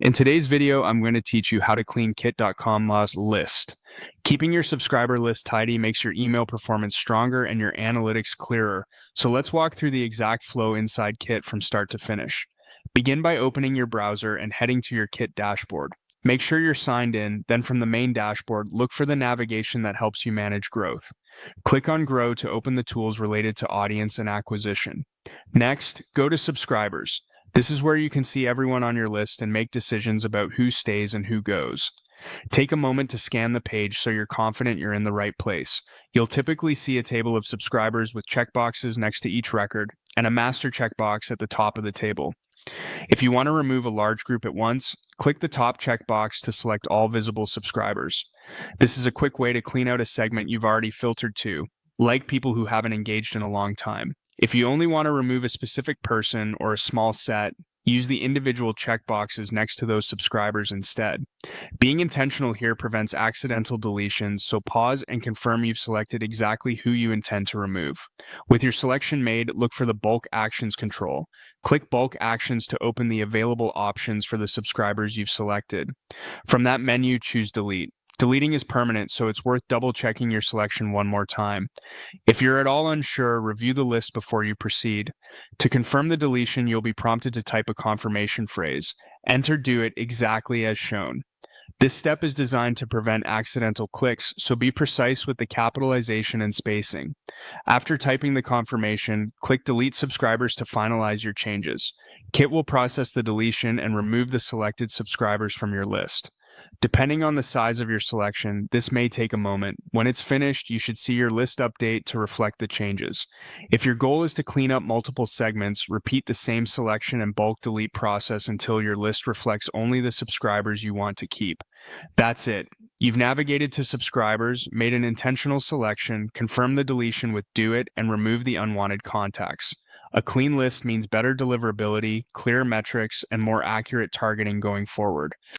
In today's video, I'm going to teach you how to clean kit.com's list. Keeping your subscriber list tidy makes your email performance stronger and your analytics clearer. So let's walk through the exact flow inside Kit from start to finish. Begin by opening your browser and heading to your Kit dashboard. Make sure you're signed in, then from the main dashboard, look for the navigation that helps you manage growth. Click on Grow to open the tools related to audience and acquisition. Next, go to Subscribers. This is where you can see everyone on your list and make decisions about who stays and who goes. Take a moment to scan the page so you're confident you're in the right place. You'll typically see a table of subscribers with checkboxes next to each record and a master checkbox at the top of the table. If you want to remove a large group at once, click the top checkbox to select all visible subscribers. This is a quick way to clean out a segment you've already filtered to, like people who haven't engaged in a long time. If you only want to remove a specific person or a small set, use the individual checkboxes next to those subscribers instead. Being intentional here prevents accidental deletions, so pause and confirm you've selected exactly who you intend to remove. With your selection made, look for the Bulk Actions control. Click Bulk Actions to open the available options for the subscribers you've selected. From that menu, choose Delete. Deleting is permanent, so it's worth double-checking your selection one more time. If you're at all unsure, review the list before you proceed. To confirm the deletion, you'll be prompted to type a confirmation phrase. Enter "Do it" exactly as shown. This step is designed to prevent accidental clicks, so be precise with the capitalization and spacing. After typing the confirmation, click Delete Subscribers to finalize your changes. Kit will process the deletion and remove the selected subscribers from your list. Depending on the size of your selection, this may take a moment. When it's finished, you should see your list update to reflect the changes. If your goal is to clean up multiple segments, repeat the same selection and bulk delete process until your list reflects only the subscribers you want to keep. That's it. You've navigated to subscribers, made an intentional selection, confirmed the deletion with "Do It," and removed the unwanted contacts. A clean list means better deliverability, clearer metrics, and more accurate targeting going forward.